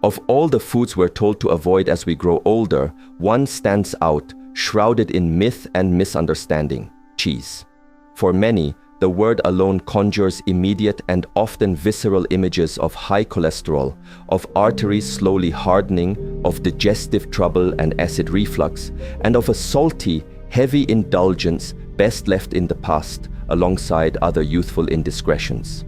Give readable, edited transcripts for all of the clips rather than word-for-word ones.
Of all the foods we're told to avoid as we grow older, one stands out, shrouded in myth and misunderstanding: cheese. For many, the word alone conjures immediate and often visceral images of high cholesterol, of arteries slowly hardening, of digestive trouble and acid reflux, and of a salty, heavy indulgence best left in the past, alongside other youthful indiscretions.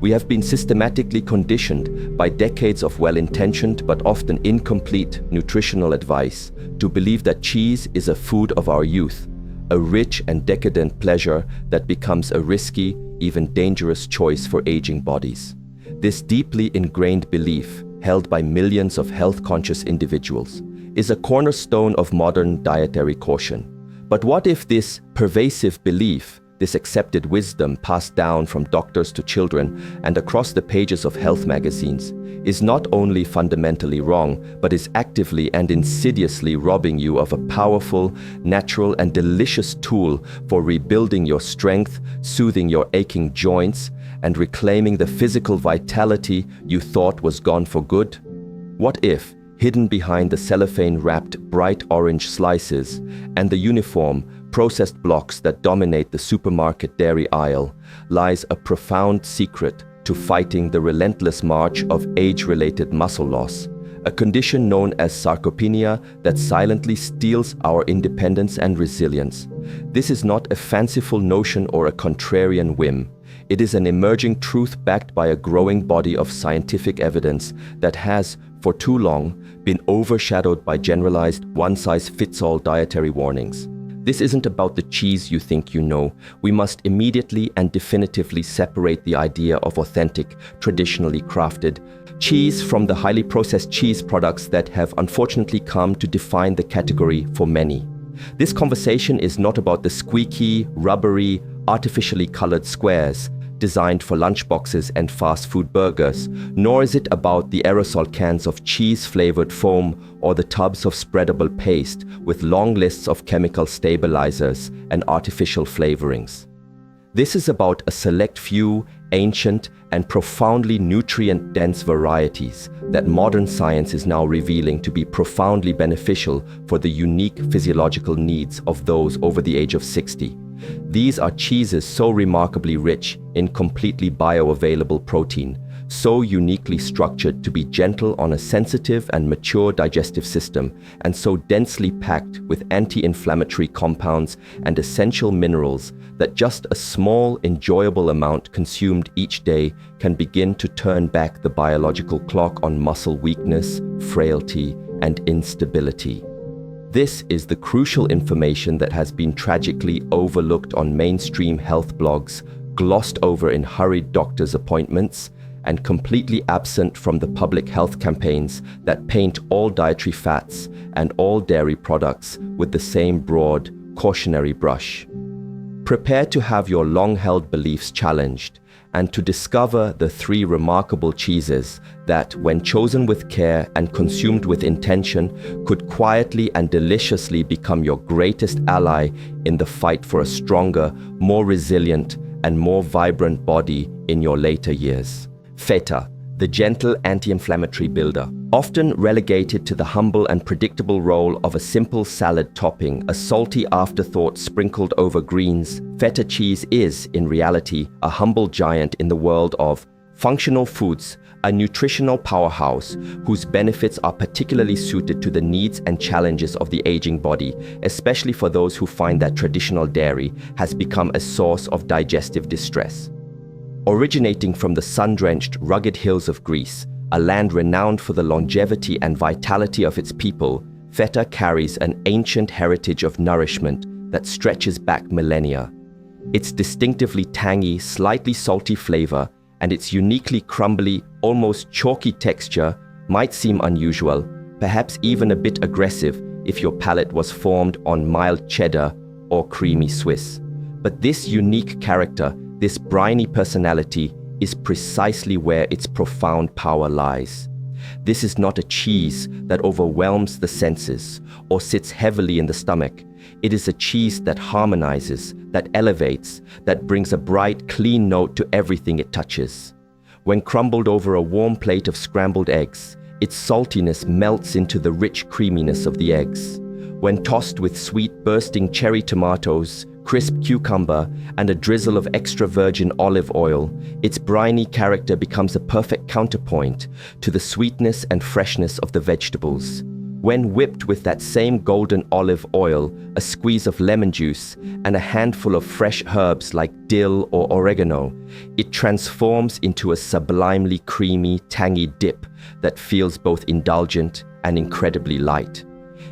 We have been systematically conditioned by decades of well-intentioned but often incomplete nutritional advice to believe that cheese is a food of our youth, a rich and decadent pleasure that becomes a risky, even dangerous choice for aging bodies. This deeply ingrained belief, held by millions of health-conscious individuals, is a cornerstone of modern dietary caution. But what if this pervasive belief, this accepted wisdom passed down from doctors to children and across the pages of health magazines, is not only fundamentally wrong, but is actively and insidiously robbing you of a powerful, natural, and delicious tool for rebuilding your strength, soothing your aching joints, and reclaiming the physical vitality you thought was gone for good? What if, hidden behind the cellophane-wrapped bright orange slices and the uniform, processed blocks that dominate the supermarket dairy aisle, lies a profound secret to fighting the relentless march of age-related muscle loss, a condition known as sarcopenia that silently steals our independence and resilience? This is not a fanciful notion or a contrarian whim. It is an emerging truth backed by a growing body of scientific evidence that has, for too long, been overshadowed by generalized one-size-fits-all dietary warnings. This isn't about the cheese you think you know. We must immediately and definitively separate the idea of authentic, traditionally crafted cheese from the highly processed cheese products that have unfortunately come to define the category for many. This conversation is not about the squeaky, rubbery, artificially colored squares designed for lunchboxes and fast food burgers, nor is it about the aerosol cans of cheese-flavored foam or the tubs of spreadable paste with long lists of chemical stabilizers and artificial flavorings. This is about a select few ancient and profoundly nutrient-dense varieties that modern science is now revealing to be profoundly beneficial for the unique physiological needs of those over the age of 60. These are cheeses so remarkably rich in completely bioavailable protein, so uniquely structured to be gentle on a sensitive and mature digestive system, and so densely packed with anti-inflammatory compounds and essential minerals that just a small, enjoyable amount consumed each day can begin to turn back the biological clock on muscle weakness, frailty, and instability. This is the crucial information that has been tragically overlooked on mainstream health blogs, glossed over in hurried doctor's appointments, and completely absent from the public health campaigns that paint all dietary fats and all dairy products with the same broad, cautionary brush. Prepare to have your long-held beliefs challenged and to discover the three remarkable cheeses that, when chosen with care and consumed with intention, could quietly and deliciously become your greatest ally in the fight for a stronger, more resilient, and more vibrant body in your later years. Feta, the gentle anti-inflammatory builder. Often relegated to the humble and predictable role of a simple salad topping, a salty afterthought sprinkled over greens, feta cheese is, in reality, a humble giant in the world of functional foods, a nutritional powerhouse whose benefits are particularly suited to the needs and challenges of the aging body, especially for those who find that traditional dairy has become a source of digestive distress. Originating from the sun-drenched, rugged hills of Greece, a land renowned for the longevity and vitality of its people, feta carries an ancient heritage of nourishment that stretches back millennia. Its distinctively tangy, slightly salty flavor and its uniquely crumbly, almost chalky texture might seem unusual, perhaps even a bit aggressive if your palate was formed on mild cheddar or creamy Swiss. But this unique character, this briny personality, is precisely where its profound power lies. This is not a cheese that overwhelms the senses or sits heavily in the stomach. It is a cheese that harmonizes, that elevates, that brings a bright, clean note to everything it touches. When crumbled over a warm plate of scrambled eggs, its saltiness melts into the rich creaminess of the eggs. When tossed with sweet bursting cherry tomatoes, crisp cucumber, and a drizzle of extra virgin olive oil, its briny character becomes a perfect counterpoint to the sweetness and freshness of the vegetables. When whipped with that same golden olive oil, a squeeze of lemon juice, and a handful of fresh herbs like dill or oregano, it transforms into a sublimely creamy, tangy dip that feels both indulgent and incredibly light.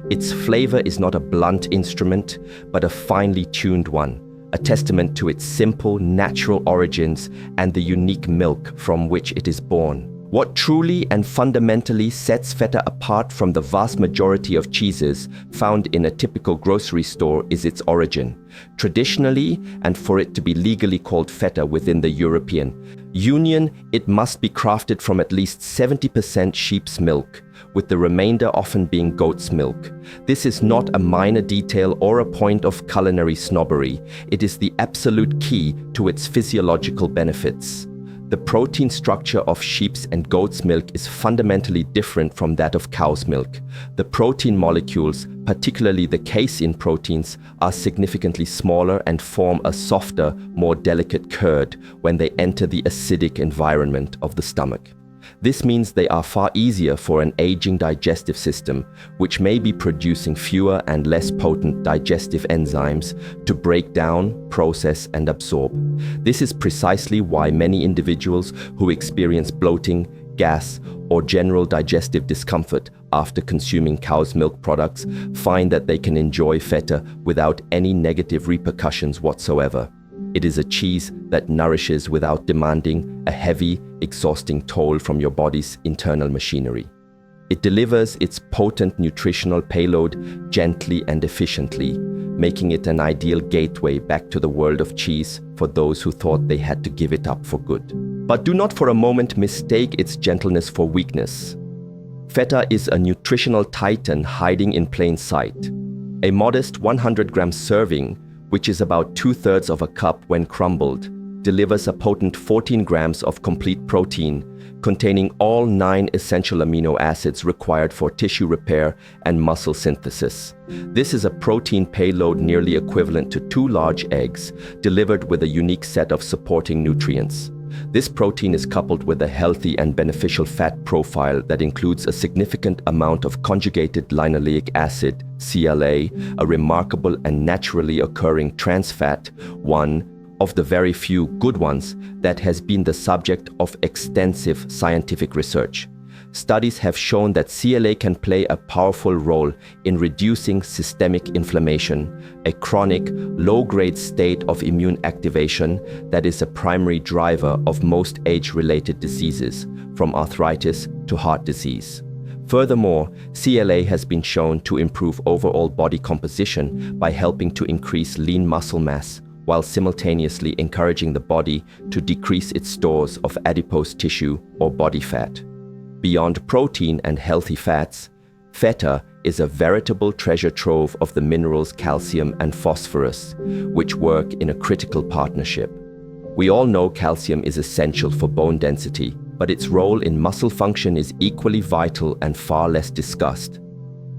Its flavor is not a blunt instrument, but a finely tuned one, a testament to its simple, natural origins and the unique milk from which it is born. What truly and fundamentally sets feta apart from the vast majority of cheeses found in a typical grocery store is its origin. Traditionally, and for it to be legally called feta within the European Union, it must be crafted from at least 70% sheep's milk, with the remainder often being goat's milk. This is not a minor detail or a point of culinary snobbery. It is the absolute key to its physiological benefits. The protein structure of sheep's and goat's milk is fundamentally different from that of cow's milk. The protein molecules, particularly the casein proteins, are significantly smaller and form a softer, more delicate curd when they enter the acidic environment of the stomach. This means they are far easier for an aging digestive system, which may be producing fewer and less potent digestive enzymes to break down, process, and absorb. This is precisely why many individuals who experience bloating, gas, or general digestive discomfort after consuming cow's milk products find that they can enjoy feta without any negative repercussions whatsoever. It is a cheese that nourishes without demanding a heavy, exhausting toll from your body's internal machinery. It delivers its potent nutritional payload gently and efficiently, making it an ideal gateway back to the world of cheese for those who thought they had to give it up for good. But do not for a moment mistake its gentleness for weakness. Feta is a nutritional titan hiding in plain sight. A modest 100-gram serving, which is about 2/3 of a cup when crumbled, delivers a potent 14 grams of complete protein, containing all 9 essential amino acids required for tissue repair and muscle synthesis. This is a protein payload nearly equivalent to 2 large eggs, delivered with a unique set of supporting nutrients. This protein is coupled with a healthy and beneficial fat profile that includes a significant amount of conjugated linoleic acid, CLA, a remarkable and naturally occurring trans fat, one of the very few good ones that has been the subject of extensive scientific research. Studies have shown that CLA can play a powerful role in reducing systemic inflammation, a chronic, low-grade state of immune activation that is a primary driver of most age-related diseases, from arthritis to heart disease. Furthermore, CLA has been shown to improve overall body composition by helping to increase lean muscle mass, while simultaneously encouraging the body to decrease its stores of adipose tissue or body fat. Beyond protein and healthy fats, feta is a veritable treasure trove of the minerals calcium and phosphorus, which work in a critical partnership. We all know calcium is essential for bone density, but its role in muscle function is equally vital and far less discussed.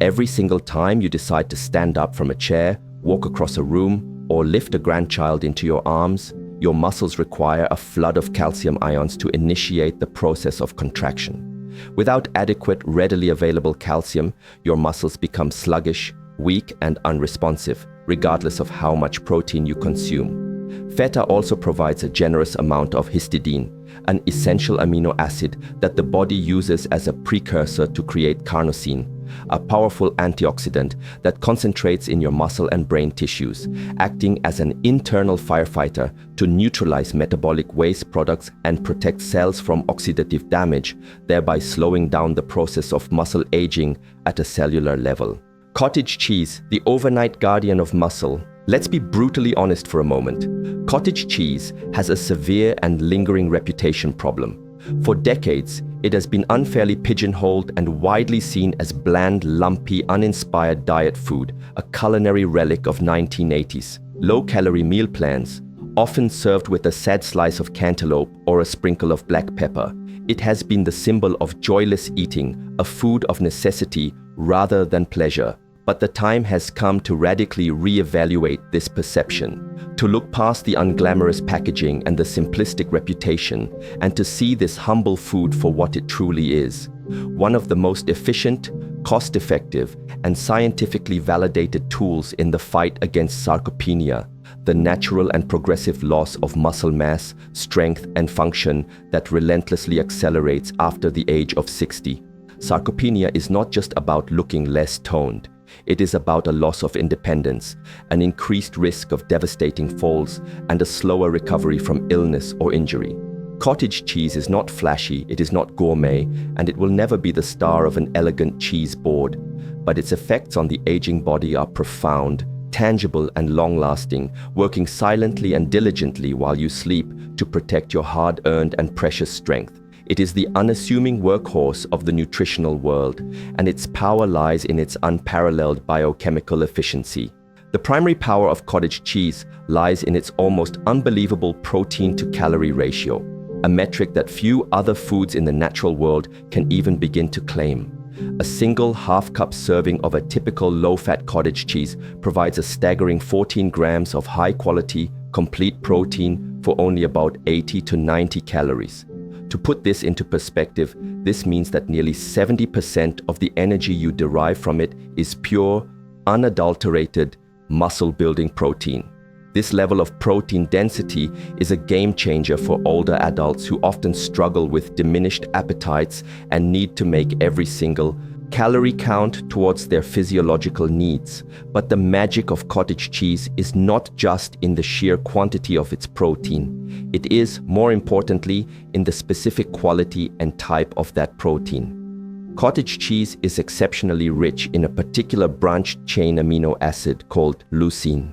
Every single time you decide to stand up from a chair, walk across a room, or lift a grandchild into your arms, your muscles require a flood of calcium ions to initiate the process of contraction. Without adequate, readily available calcium, your muscles become sluggish, weak, and unresponsive, regardless of how much protein you consume. Feta also provides a generous amount of histidine, an essential amino acid that the body uses as a precursor to create carnosine, a powerful antioxidant that concentrates in your muscle and brain tissues, acting as an internal firefighter to neutralize metabolic waste products and protect cells from oxidative damage, thereby slowing down the process of muscle aging at a cellular level. Cottage cheese, the overnight guardian of muscle. Let's be brutally honest for a moment. Cottage cheese has a severe and lingering reputation problem. For decades, it has been unfairly pigeonholed and widely seen as bland, lumpy, uninspired diet food, a culinary relic of 1980s. Low-calorie meal plans, Often served with a sad slice of cantaloupe or a sprinkle of black pepper, it has been the symbol of joyless eating, a food of necessity rather than pleasure. But the time has come to radically re-evaluate this perception, to look past the unglamorous packaging and the simplistic reputation, and to see this humble food for what it truly is. One of the most efficient, cost-effective, and scientifically validated tools in the fight against sarcopenia, the natural and progressive loss of muscle mass, strength, and function that relentlessly accelerates after the age of 60. Sarcopenia is not just about looking less toned. It is about a loss of independence, an increased risk of devastating falls, and a slower recovery from illness or injury. Cottage cheese is not flashy, it is not gourmet, and it will never be the star of an elegant cheese board. But its effects on the aging body are profound, tangible, and long-lasting, working silently and diligently while you sleep to protect your hard-earned and precious strength. It is the unassuming workhorse of the nutritional world, and its power lies in its unparalleled biochemical efficiency. The primary power of cottage cheese lies in its almost unbelievable protein-to-calorie ratio, a metric that few other foods in the natural world can even begin to claim. A single half-cup serving of a typical low-fat cottage cheese provides a staggering 14 grams of high-quality, complete protein for only about 80 to 90 calories. To put this into perspective, this means that nearly 70% of the energy you derive from it is pure, unadulterated, muscle-building protein. This level of protein density is a game changer for older adults who often struggle with diminished appetites and need to make every single calorie count towards their physiological needs. But the magic of cottage cheese is not just in the sheer quantity of its protein. It is, more importantly, in the specific quality and type of that protein. Cottage cheese is exceptionally rich in a particular branched-chain amino acid called leucine.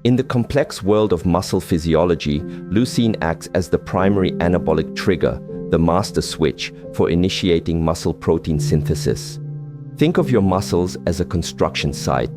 In the complex world of muscle physiology, leucine acts as the primary anabolic trigger, the master switch for initiating muscle protein synthesis. Think of your muscles as a construction site.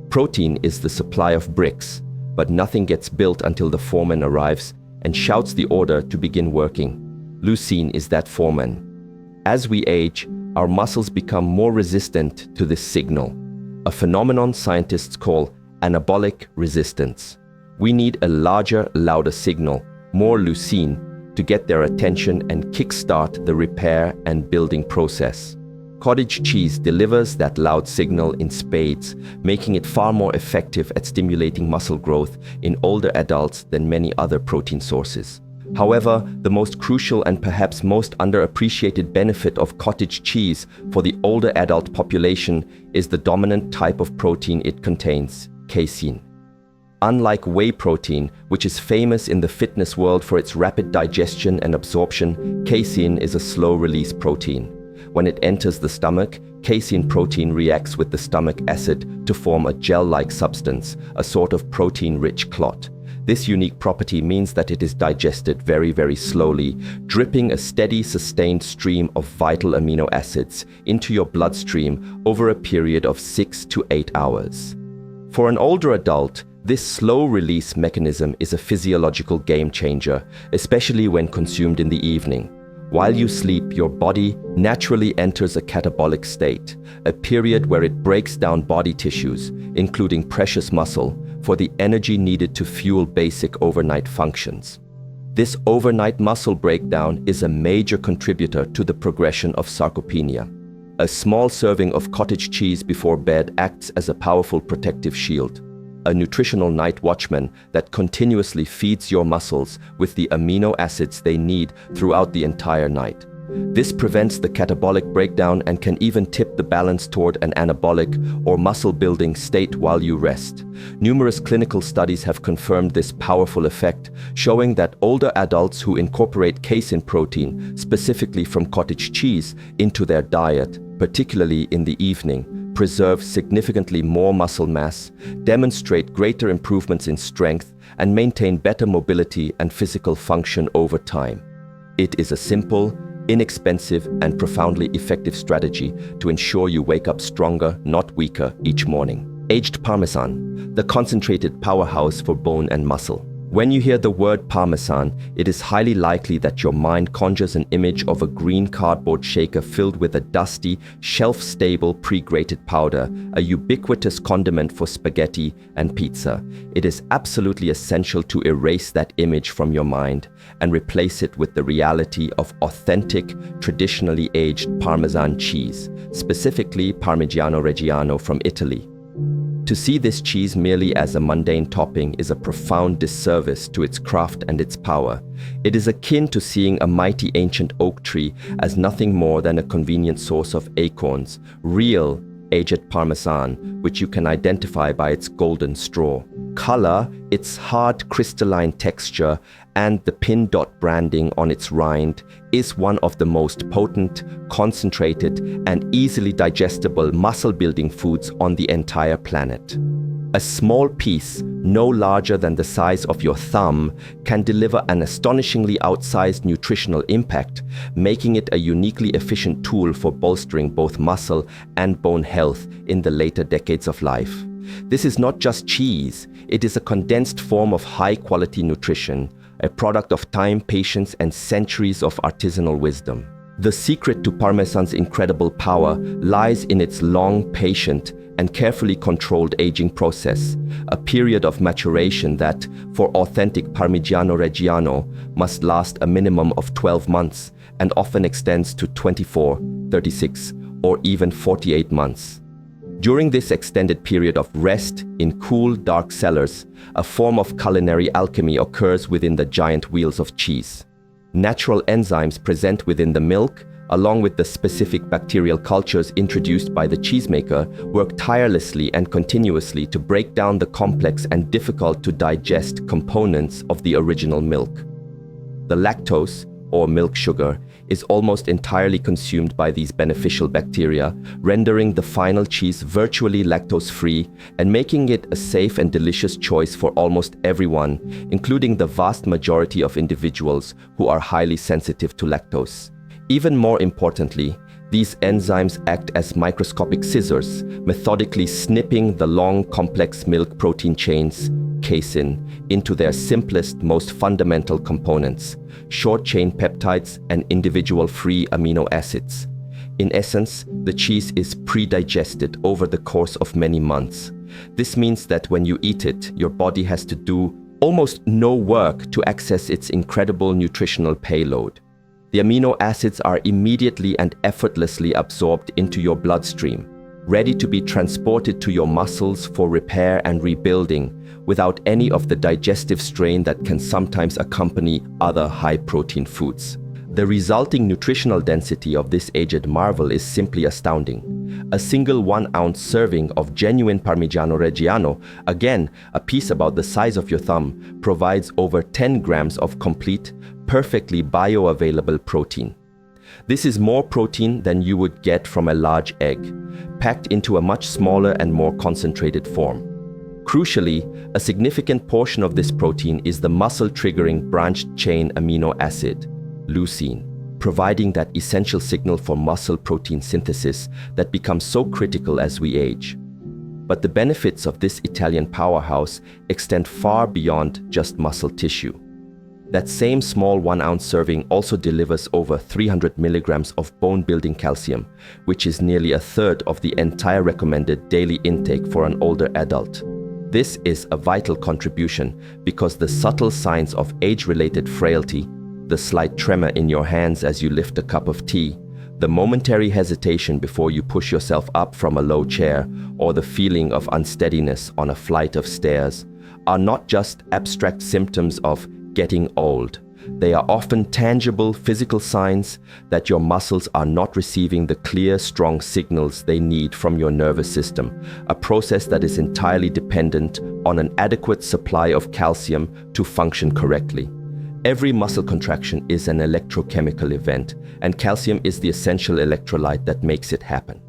Protein is the supply of bricks, but nothing gets built until the foreman arrives and shouts the order to begin working. Leucine is that foreman. As we age, our muscles become more resistant to this signal, a phenomenon scientists call anabolic resistance. We need a larger, louder signal, more leucine, to get their attention and kickstart the repair and building process. Cottage cheese delivers that loud signal in spades, making it far more effective at stimulating muscle growth in older adults than many other protein sources. However, the most crucial and perhaps most underappreciated benefit of cottage cheese for the older adult population is the dominant type of protein it contains, casein. Unlike whey protein, which is famous in the fitness world for its rapid digestion and absorption, casein is a slow-release protein. When it enters the stomach, casein protein reacts with the stomach acid to form a gel-like substance, a sort of protein-rich clot. This unique property means that it is digested very, very slowly, dripping a steady, sustained stream of vital amino acids into your bloodstream over a period of 6 to 8 hours. For an older adult, this slow release mechanism is a physiological game changer, especially when consumed in the evening. While you sleep, your body naturally enters a catabolic state, a period where it breaks down body tissues, including precious muscle, for the energy needed to fuel basic overnight functions. This overnight muscle breakdown is a major contributor to the progression of sarcopenia. A small serving of cottage cheese before bed acts as a powerful protective shield, a nutritional night watchman that continuously feeds your muscles with the amino acids they need throughout the entire night. This prevents the catabolic breakdown and can even tip the balance toward an anabolic or muscle-building state while you rest. Numerous clinical studies have confirmed this powerful effect, showing that older adults who incorporate casein protein, specifically from cottage cheese, into their diet, particularly in the evening, preserve significantly more muscle mass, demonstrate greater improvements in strength, and maintain better mobility and physical function over time. It is a simple, inexpensive, and profoundly effective strategy to ensure you wake up stronger, not weaker, each morning. Aged Parmesan, the concentrated powerhouse for bone and muscle. When you hear the word Parmesan, it is highly likely that your mind conjures an image of a green cardboard shaker filled with a dusty, shelf-stable pre-grated powder, a ubiquitous condiment for spaghetti and pizza. It is absolutely essential to erase that image from your mind and replace it with the reality of authentic, traditionally aged Parmesan cheese, specifically Parmigiano Reggiano from Italy. To see this cheese merely as a mundane topping is a profound disservice to its craft and its power. It is akin to seeing a mighty ancient oak tree as nothing more than a convenient source of acorns, real aged Parmesan, which you can identify by its golden straw. Color, its hard crystalline texture, and the pin dot branding on its rind is one of the most potent, concentrated, and easily digestible muscle-building foods on the entire planet. A small piece, no larger than the size of your thumb, can deliver an astonishingly outsized nutritional impact, making it a uniquely efficient tool for bolstering both muscle and bone health in the later decades of life. This is not just cheese, it is a condensed form of high-quality nutrition, a product of time, patience, and centuries of artisanal wisdom. The secret to Parmesan's incredible power lies in its long, patient, and carefully controlled aging process, a period of maturation that, for authentic Parmigiano Reggiano, must last a minimum of 12 months and often extends to 24, 36, or even 48 months. During this extended period of rest in cool, dark cellars, a form of culinary alchemy occurs within the giant wheels of cheese. Natural enzymes present within the milk, along with the specific bacterial cultures introduced by the cheesemaker, work tirelessly and continuously to break down the complex and difficult-to-digest components of the original milk. The lactose, or milk sugar, is almost entirely consumed by these beneficial bacteria, rendering the final cheese virtually lactose-free and making it a safe and delicious choice for almost everyone, including the vast majority of individuals who are highly sensitive to lactose. Even more importantly, these enzymes act as microscopic scissors, methodically snipping the long, complex milk protein chains, casein, into their simplest, most fundamental components, short-chain peptides and individual free amino acids. In essence, the cheese is pre-digested over the course of many months. This means that when you eat it, your body has to do almost no work to access its incredible nutritional payload. The amino acids are immediately and effortlessly absorbed into your bloodstream, ready to be transported to your muscles for repair and rebuilding without any of the digestive strain that can sometimes accompany other high-protein foods. The resulting nutritional density of this aged marvel is simply astounding. A single 1-ounce serving of genuine Parmigiano Reggiano, again a piece about the size of your thumb, provides over 10 grams of complete, perfectly bioavailable protein. This is more protein than you would get from a large egg, packed into a much smaller and more concentrated form. Crucially, a significant portion of this protein is the muscle-triggering branched-chain amino acid, leucine, providing that essential signal for muscle protein synthesis that becomes so critical as we age. But the benefits of this Italian powerhouse extend far beyond just muscle tissue. That same small 1-ounce serving also delivers over 300 milligrams of bone-building calcium, which is nearly a third of the entire recommended daily intake for an older adult. This is a vital contribution because the subtle signs of age-related frailty, the slight tremor in your hands as you lift a cup of tea, the momentary hesitation before you push yourself up from a low chair, or the feeling of unsteadiness on a flight of stairs, are not just abstract symptoms of getting old. They are often tangible physical signs that your muscles are not receiving the clear, strong signals they need from your nervous system, a process that is entirely dependent on an adequate supply of calcium to function correctly. Every muscle contraction is an electrochemical event, and calcium is the essential electrolyte that makes it happen.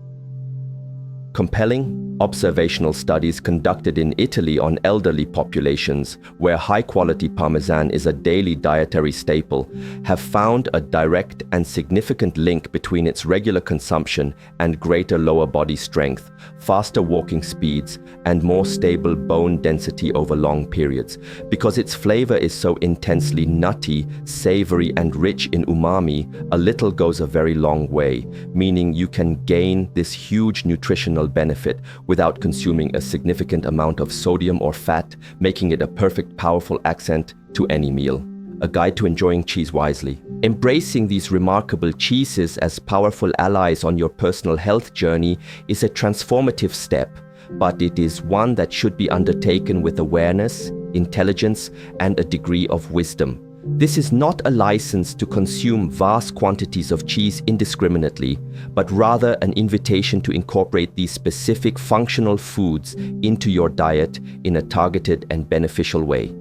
Compelling observational studies conducted in Italy on elderly populations, where high-quality Parmesan is a daily dietary staple, have found a direct and significant link between its regular consumption and greater lower body strength, faster walking speeds, and more stable bone density over long periods. Because its flavor is so intensely nutty, savory, and rich in umami, a little goes a very long way, meaning you can gain this huge nutritional benefit without consuming a significant amount of sodium or fat, making it a perfect, powerful accent to any meal. A guide to enjoying cheese wisely. Embracing these remarkable cheeses as powerful allies on your personal health journey is a transformative step, but it is one that should be undertaken with awareness, intelligence, and a degree of wisdom. This is not a license to consume vast quantities of cheese indiscriminately, but rather an invitation to incorporate these specific functional foods into your diet in a targeted and beneficial way.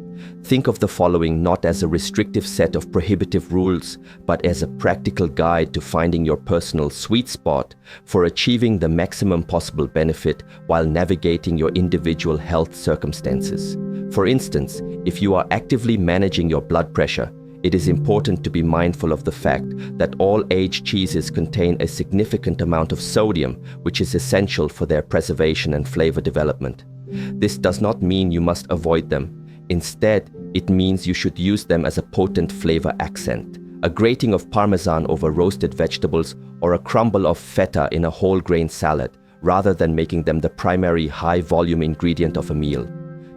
Think of the following not as a restrictive set of prohibitive rules, but as a practical guide to finding your personal sweet spot for achieving the maximum possible benefit while navigating your individual health circumstances. For instance, if you are actively managing your blood pressure, it is important to be mindful of the fact that all aged cheeses contain a significant amount of sodium, which is essential for their preservation and flavor development. This does not mean you must avoid them. Instead, it means you should use them as a potent flavor accent. A grating of Parmesan over roasted vegetables or a crumble of feta in a whole grain salad, rather than making them the primary high-volume ingredient of a meal.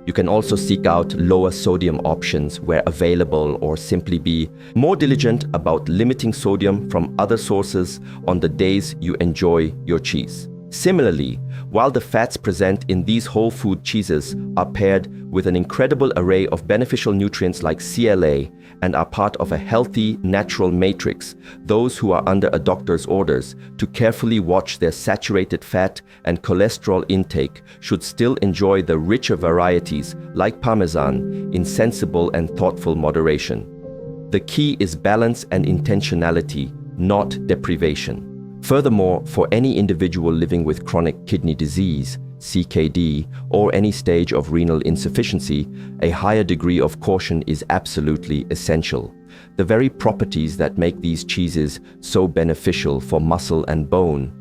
You can also seek out lower sodium options where available, or simply be more diligent about limiting sodium from other sources on the days you enjoy your cheese. Similarly, while the fats present in these whole food cheeses are paired with an incredible array of beneficial nutrients like CLA and are part of a healthy, natural matrix, those who are under a doctor's orders to carefully watch their saturated fat and cholesterol intake should still enjoy the richer varieties like Parmesan in sensible and thoughtful moderation. The key is balance and intentionality, not deprivation. Furthermore, for any individual living with chronic kidney disease, CKD, or any stage of renal insufficiency, a higher degree of caution is absolutely essential. The very properties that make these cheeses so beneficial for muscle and bone,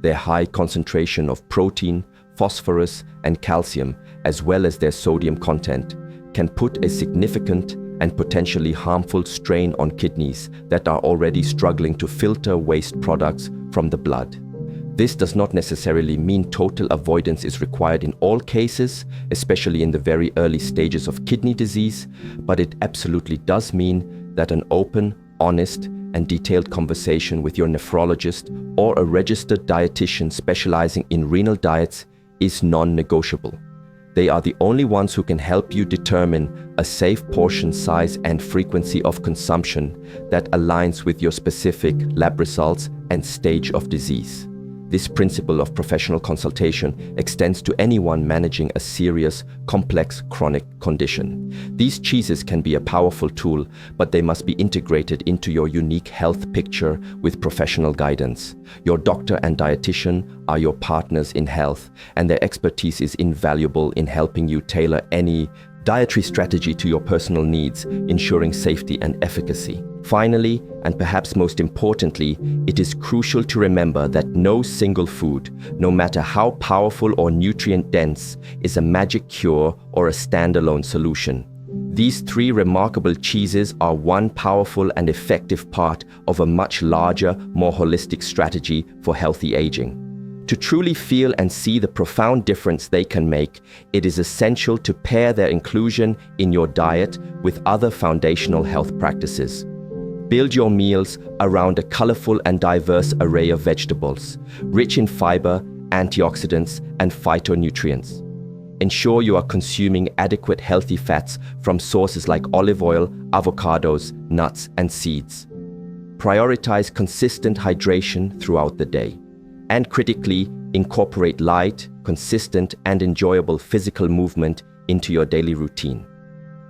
their high concentration of protein, phosphorus, and calcium, as well as their sodium content, can put a significant and potentially harmful strain on kidneys that are already struggling to filter waste products from the blood. This does not necessarily mean total avoidance is required in all cases, especially in the very early stages of kidney disease, but it absolutely does mean that an open, honest, and detailed conversation with your nephrologist or a registered dietitian specializing in renal diets is non-negotiable. They are the only ones who can help you determine a safe portion size and frequency of consumption that aligns with your specific lab results and stage of disease. This principle of professional consultation extends to anyone managing a serious, complex chronic condition. These cheeses can be a powerful tool, but they must be integrated into your unique health picture with professional guidance. Your doctor and dietitian are your partners in health, and their expertise is invaluable in helping you tailor any dietary strategy to your personal needs, ensuring safety and efficacy. Finally, and perhaps most importantly, it is crucial to remember that no single food, no matter how powerful or nutrient-dense, is a magic cure or a standalone solution. These three remarkable cheeses are one powerful and effective part of a much larger, more holistic strategy for healthy aging. To truly feel and see the profound difference they can make, it is essential to pair their inclusion in your diet with other foundational health practices. Build your meals around a colorful and diverse array of vegetables, rich in fiber, antioxidants, and phytonutrients. Ensure you are consuming adequate healthy fats from sources like olive oil, avocados, nuts, and seeds. Prioritize consistent hydration throughout the day. And critically, incorporate light, consistent, and enjoyable physical movement into your daily routine.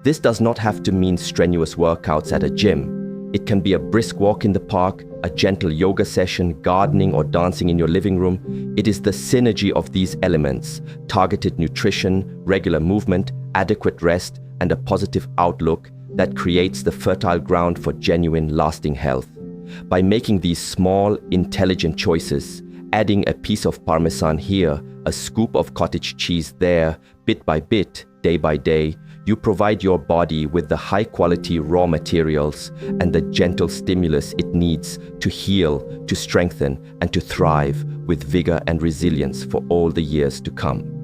This does not have to mean strenuous workouts at a gym. It can be a brisk walk in the park, a gentle yoga session, gardening, or dancing in your living room. It is the synergy of these elements, targeted nutrition, regular movement, adequate rest, and a positive outlook, that creates the fertile ground for genuine, lasting health. By making these small, intelligent choices, adding a piece of Parmesan here, a scoop of cottage cheese there, bit by bit, day by day, you provide your body with the high-quality raw materials and the gentle stimulus it needs to heal, to strengthen, and to thrive with vigor and resilience for all the years to come.